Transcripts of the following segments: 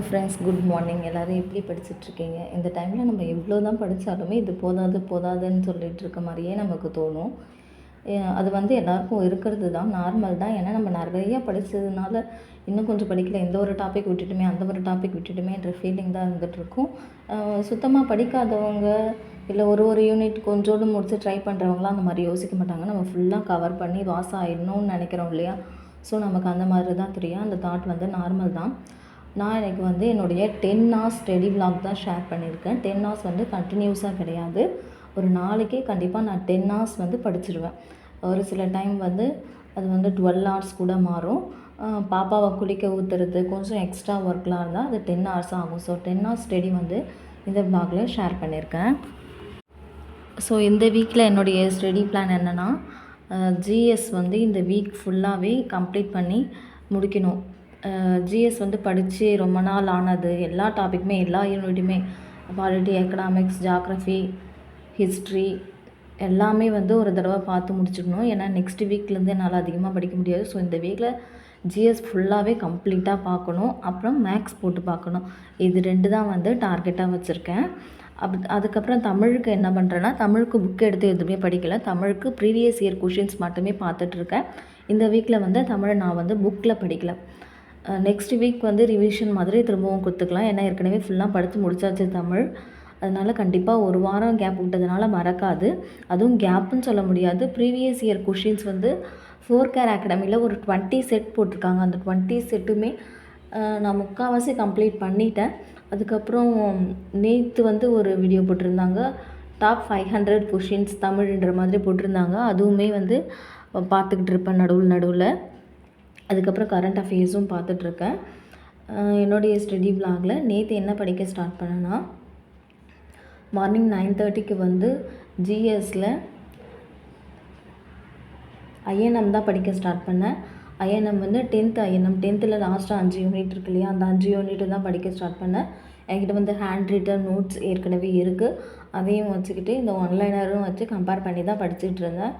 Friends, good morning. எல்லோரும் எப்படி படிச்சுட்ருக்கீங்க? இந்த டைமில் நம்ம எவ்வளோ தான் படித்தாலுமே இது போதாது போதாதுன்னு சொல்லிட்டு இருக்க மாதிரியே நமக்கு தோணும். அது வந்து எல்லாருக்கும் இருக்கிறது தான், நார்மல் தான். ஏன்னா நம்ம நிறையா படித்ததுனால இன்னும் கொஞ்சம் படிக்கல, இந்த ஒரு டாபிக் விட்டுட்டுமே அந்த ஒரு டாபிக் விட்டுட்டுமேன்ற ஃபீலிங் தான் இருந்துகிட்ருக்கும். சுத்தமாக படிக்காதவங்க இல்லை ஒரு யூனிட் கொஞ்சோடு முடித்து ட்ரை பண்ணுறவங்களாம் அந்த மாதிரி யோசிக்க மாட்டாங்க. நம்ம ஃபுல்லாக கவர் பண்ணி பாஸ் ஆகிடணும்னு நினைக்கிறோம் இல்லையா? ஸோ நமக்கு அந்த மாதிரி தான் தெரியும். அந்த தாட் வந்து நார்மல் தான். நான் எனக்கு வந்து என்னுடைய 10 hours ஸ்டடி vlog தான் ஷேர் பண்ணியிருக்கேன். 10 hours வந்து கண்டினியூஸாக கிடையாது. ஒரு நாளைக்கே கண்டிப்பாக நான் 10 hours வந்து படிச்சிடுவேன். ஒரு சில டைம் வந்து அது வந்து 12 hours கூட மாறும். பாப்பாவை குளிக்க ஊற்றுறது கொஞ்சம் எக்ஸ்ட்ரா ஒர்க்லாம் இருந்தால் அது 10 hours ஆகும். ஸோ 10 hours ஸ்டடி வந்து இந்த vlogல ஷேர் பண்ணியிருக்கேன். ஸோ இந்த வீக்கில் என்னுடைய ஸ்டடி பிளான் என்னென்னா, ஜிஎஸ் வந்து இந்த வீக் ஃபுல்லாகவே கம்ப்ளீட் பண்ணி முடிக்கணும். ஜிஎஸ் வந்து படித்து ரொம்ப நாள் ஆனது. எல்லா டாப்பிக்குமே எல்லா யூனிட்டுமே பாலிட்டி, எக்கனாமிக்ஸ், ஜியாகிரஃபி, ஹிஸ்ட்ரி எல்லாமே வந்து ஒரு தடவை பார்த்து முடிச்சிடணும். ஏன்னா நெக்ஸ்ட் வீக்லேருந்து என்னால் அதிகமாக படிக்க முடியாது. ஸோ இந்த வீக்கில் ஜிஎஸ் ஃபுல்லாகவே கம்ப்ளீட்டாக பார்க்கணும். அப்புறம் மேக்ஸ் போட்டு பார்க்கணும். இது 2 தான் வந்து டார்கெட்டாக வச்சுருக்கேன். அதுக்கப்புறம் தமிழுக்கு என்ன பண்ணுறேன்னா, தமிழுக்கு புக் எடுத்து எதுவுமே படிக்கலை. தமிழுக்கு ப்ரீவியஸ் இயர் கொஷின்ஸ் மட்டுமே பார்த்துட்ருக்கேன். இந்த வீக்கில் வந்து தமிழை நான் வந்து புக்கில் படிக்கலை. நெக்ஸ்ட் வீக் வந்து ரிவிஷன் மாதிரி திரும்பவும் கொடுத்துக்கலாம். ஏன்னா ஏற்கனவே ஃபுல்லாக படித்து முடிச்சாச்சு தமிழ். அதனால் கண்டிப்பாக ஒரு வாரம் கேப் விட்டதுனால மறக்காது. அதுவும் கேப்புன்னு சொல்ல முடியாது. ப்ரீவியஸ் இயர் கொஷின்ஸ் வந்து 4CARE அகாடமியில் ஒரு 20 செட் போட்டிருக்காங்க. அந்த 20 செட்டுமே நான் முக்கால்வாசி கம்ப்ளீட் பண்ணிட்டேன். அதுக்கப்புறம் நேற்று வந்து ஒரு வீடியோ போட்டிருந்தாங்க, டாப் 500 கொஷின்ஸ் தமிழ்ன்ற மாதிரி போட்டிருந்தாங்க. அதுவுமே வந்து பார்த்துக்கிட்டு இருப்பேன் நடுவில். அதுக்கப்புறம் கரண்ட் அஃபேர்ஸும் பார்த்துட்ருக்கேன். என்னுடைய ஸ்டடி vlogல நேற்று என்ன படிக்க ஸ்டார்ட் பண்ணேன்னா, மார்னிங் 9:30க்கு வந்து ஜிஎஸ்சில் ஐஎன்எம் தான் படிக்க ஸ்டார்ட் பண்ணேன். ஐஎன்எம் வந்து 10th ஐஎன்எம் 10th லாஸ்ட்டாக 5 யூனிட் இருக்கு இல்லையா, அந்த 5 யூனிட்டு தான் படிக்க ஸ்டார்ட் பண்ணேன். என்கிட்ட வந்து ஹேண்ட் ரிட்டன் நோட்ஸ் ஏற்கனவே இருக்குது. அதையும் வச்சுக்கிட்டு இந்த ஒன்லைனரும் வச்சு கம்பேர் பண்ணி தான் படிச்சுட்டு இருந்தேன்.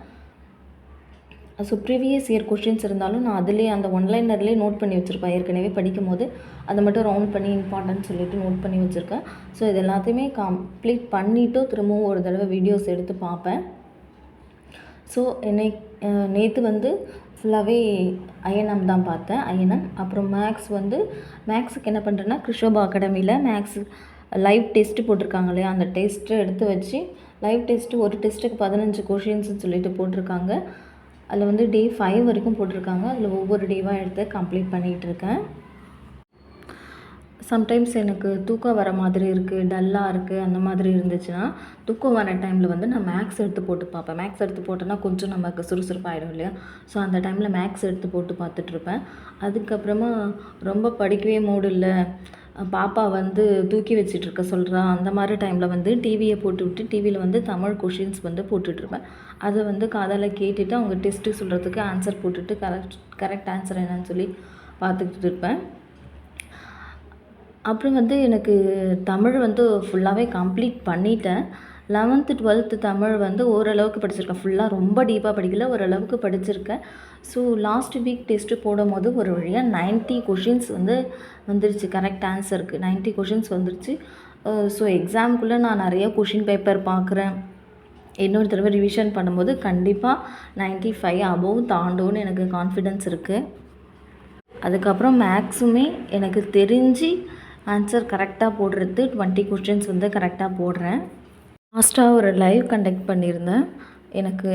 ஸோ ப்ரீவியஸ் இயர் கொஷின்ஸ் இருந்தாலும் நான் அதிலே அந்த ஒன்லைனர்லேயே நோட் பண்ணி வச்சுருப்பேன். ஏற்கனவே படிக்கும் போது அதை மட்டும் ரவுண்ட் பண்ணி இம்பார்ட்டன்ட் சொல்லிவிட்டு நோட் பண்ணி வச்சுருக்கேன். ஸோ இது எல்லாத்தையுமே கம்ப்ளீட் பண்ணிவிட்டு திரும்பவும் ஒரு தடவை வீடியோஸ் எடுத்து பார்ப்பேன். ஸோ நேற்று வந்து ஃபுல்லாகவே ஐஎன்எம் தான் பார்த்தேன். ஐஎன்எம் அப்புறம் மேக்ஸுக்கு என்ன பண்ணுறேன்னா, கிருஷோபா அகாடமியில் மேக்ஸ் லைவ் டெஸ்ட்டு போட்டிருக்காங்க இல்லையா, அந்த டெஸ்ட்டு எடுத்து வச்சு லைவ் டெஸ்ட்டு ஒரு டெஸ்ட்டுக்கு 15 கொஷின்ஸ்னு சொல்லிட்டு போட்டிருக்காங்க. அதில் வந்து டே 5 வரைக்கும் போட்டிருக்காங்க. அதில் ஒவ்வொரு டேவாக எடுத்து கம்ப்ளீட் பண்ணிகிட்ருக்கேன். சம்டைம்ஸ் எனக்கு தூக்கம் வர மாதிரி இருக்குது, டல்லாக இருக்குது, அந்த மாதிரி இருந்துச்சுன்னா தூக்கம் வர டைமில் வந்து நான் மேக்ஸ் எடுத்து போட்டு பார்ப்பேன். மேக்ஸ் எடுத்து போட்டோன்னா கொஞ்சம் நமக்கு சுறுசுறுப்பாகிடும் இல்லையா? ஸோ அந்த டைமில் மேக்ஸ் எடுத்து போட்டு பார்த்துட்ருப்பேன். அதுக்கப்புறமா ரொம்ப படிக்கவே மூடு இல்லை, பாப்பா வந்து தூக்கி வச்சிட்ருக்க சொல்கிறா, அந்த மாதிரி டைமில் வந்து டிவியை போட்டுவிட்டு டிவியில் வந்து தமிழ் கொஷின்ஸ் வந்து போட்டுட்ருப்பேன். அதை வந்து காதால் கேட்டுட்டு அவங்க டெஸ்ட்டு சொல்கிறதுக்கு ஆன்சர் போட்டுட்டு கரெக்ட் ஆன்சர் என்னன்னு சொல்லி பார்த்துக்கிட்டு இருப்பேன். அப்புறம் வந்து எனக்கு தமிழ் வந்து ஃபுல்லாகவே கம்ப்ளீட் பண்ணிட்டேன். 11th 12th தமிழ் வந்து ஓரளவுக்கு படிச்சிருக்கேன். ஃபுல்லாக ரொம்ப டீப்பாக படிக்கல, ஓரளவுக்கு படிச்சிருக்கேன். ஸோ லாஸ்ட் வீக் டெஸ்ட்டு போடும்போது ஒரு வழியாக 90 கொஷின்ஸ் வந்து வந்துருச்சு. கரெக்ட் ஆன்சருக்கு 90 கொஷின்ஸ் வந்துருச்சு. ஸோ எக்ஸாமுக்குள்ளே நான் நிறைய கொஷின் பேப்பர் பார்க்குறேன். இன்னொரு தடவை ரிவிஷன் பண்ணும்போது கண்டிப்பாக 95 அபோவ் தாண்டும்னு எனக்கு கான்ஃபிடென்ஸ் இருக்குது. அதுக்கப்புறம் மேக்ஸுமே எனக்கு தெரிஞ்சு ஆன்சர் கரெக்டாக போடுறது 20 கொஷின்ஸ் வந்து கரெக்டாக போடுறேன். லாஸ்ட்டாக ஒரு லைவ் கண்டக்ட் பண்ணியிருந்தேன்.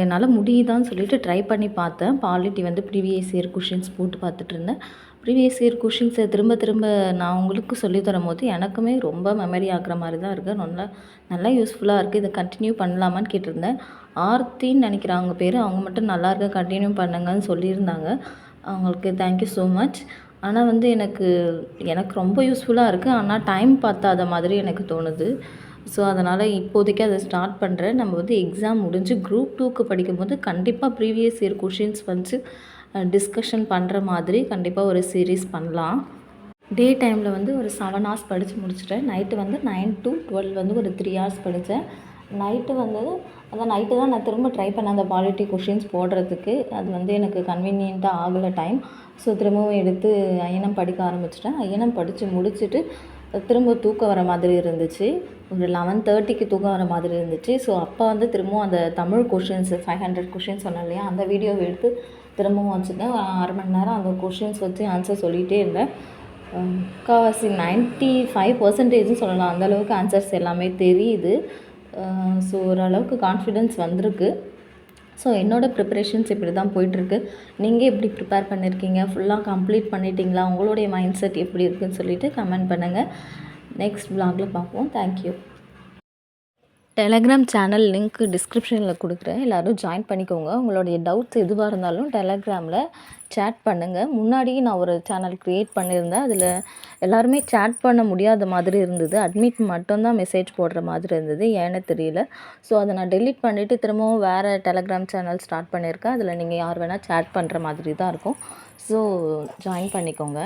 என்னால் முடியுதான்னு சொல்லிட்டு ட்ரை பண்ணி பார்த்தேன். பாலிட்டி வந்து ப்ரீவியஸ் இயர் கொஷின்ஸ் போட்டு பார்த்துட்ருந்தேன். ப்ரீவியஸ் இயர் கொஷின்ஸை திரும்ப நான் உங்களுக்கு சொல்லி தரும்போது எனக்குமே ரொம்ப மெமரி ஆகிற மாதிரி தான் இருக்குது. நல்லா யூஸ்ஃபுல்லாக இருக்குது. இதை கண்டினியூ பண்ணலாமான்னு கேட்டிருந்தேன். ஆர்த்தின்னு நினைக்கிறேன் அவங்க பேர். அவங்க மட்டும் நல்லாயிருக்கு, கண்டினியூ பண்ணுங்கன்னு சொல்லியிருந்தாங்க. அவங்களுக்கு தேங்க்யூ ஸோ மச். ஆனால் வந்து எனக்கு ரொம்ப யூஸ்ஃபுல்லாக இருக்குது. ஆனால் டைம் பத்தாத மாதிரி எனக்கு தோணுது. ஸோ அதனால் இப்போதைக்கு அதை ஸ்டார்ட் பண்ணுறேன். நம்ம வந்து எக்ஸாம் முடிஞ்சு குரூப் 2க்கு படிக்கும்போது கண்டிப்பாக ப்ரீவியஸ் இயர் கொஷின்ஸ் வந்து டிஸ்கஷன் பண்ணுற மாதிரி கண்டிப்பாக ஒரு சீரீஸ் பண்ணலாம். டே டைமில் வந்து ஒரு 7 hours படித்து முடிச்சிட்டேன். நைட்டு வந்து 9 to 12 வந்து ஒரு 3 hours படித்தேன். நைட்டு தான் நான் திரும்ப ட்ரை பண்ணேன் அந்த பாலிட்டி கொஷின்ஸ் போடுறதுக்கு. அது வந்து எனக்கு கன்வீனியண்ட்டாக ஆகலை டைம். ஸோ திரும்பவும் எடுத்து அயனம் படிக்க ஆரம்பிச்சிட்டேன். அயனம் படித்து முடிச்சுட்டு திரும்ப தூக்கம் வர மாதிரி இருந்துச்சு. ஒரு 11:30க்கு தூக்கம் வர மாதிரி இருந்துச்சு. ஸோ அப்போ வந்து திரும்பவும் அந்த தமிழ் கொஷின்ஸ் 500 கொஷின்ஸ் சொன்னேன் இல்லையா, அந்த வீடியோவை எடுத்து திரும்பவும் வச்சுட்டேன். 1/2 மணி நேரம் அந்த கொஷின்ஸ் வச்சு ஆன்சர் சொல்லிகிட்டே இருந்தேன். முக்கால்வாசி 95% சொல்லலாம். அந்தளவுக்கு ஆன்சர்ஸ் எல்லாமே தெரியுது. ஸோ ஓரளவுக்கு கான்ஃபிடென்ஸ் வந்திருக்கு. ஸோ என்னோடய ப்ரிப்பரேஷன்ஸ் இப்படி தான் போயிட்டுருக்கு. நீங்கள் எப்படி ப்ரிப்பேர் பண்ணியிருக்கீங்க? ஃபுல்லாக கம்ப்ளீட் பண்ணிட்டீங்களா? உங்களுடைய மைண்ட் செட் எப்படி இருக்குதுன்னு சொல்லிவிட்டு கமெண்ட் பண்ணுங்கள். நெக்ஸ்ட் வ்ளாகில் பார்ப்போம். தேங்க்யூ. டெலகிராம் சேனல் லிங்க் டிஸ்கிரிப்ஷனில் கொடுக்குறேன். எல்லோரும் ஜாயின் பண்ணிக்கோங்க. உங்களுடைய டவுட்ஸ் எதுவாக இருந்தாலும் டெலகிராமில் சேட் பண்ணுங்கள். முன்னாடியே நான் ஒரு சேனல் க்ரியேட் பண்ணியிருந்தேன். அதில் எல்லாருமே சேட் பண்ண முடியாத மாதிரி இருந்தது. அட்மிட் மட்டும்தான் மெசேஜ் போடுற மாதிரி இருந்தது. ஏன்னு தெரியல. ஸோ அதை நான் டெலீட் பண்ணிவிட்டு திரும்பவும் வேறு டெலகிராம் சேனல் ஸ்டார்ட் பண்ணியிருக்கேன். அதில் நீங்கள் யார் வேணால் சேட் பண்ணுற மாதிரி தான் இருக்கும். ஸோ ஜாயின் பண்ணிக்கோங்க.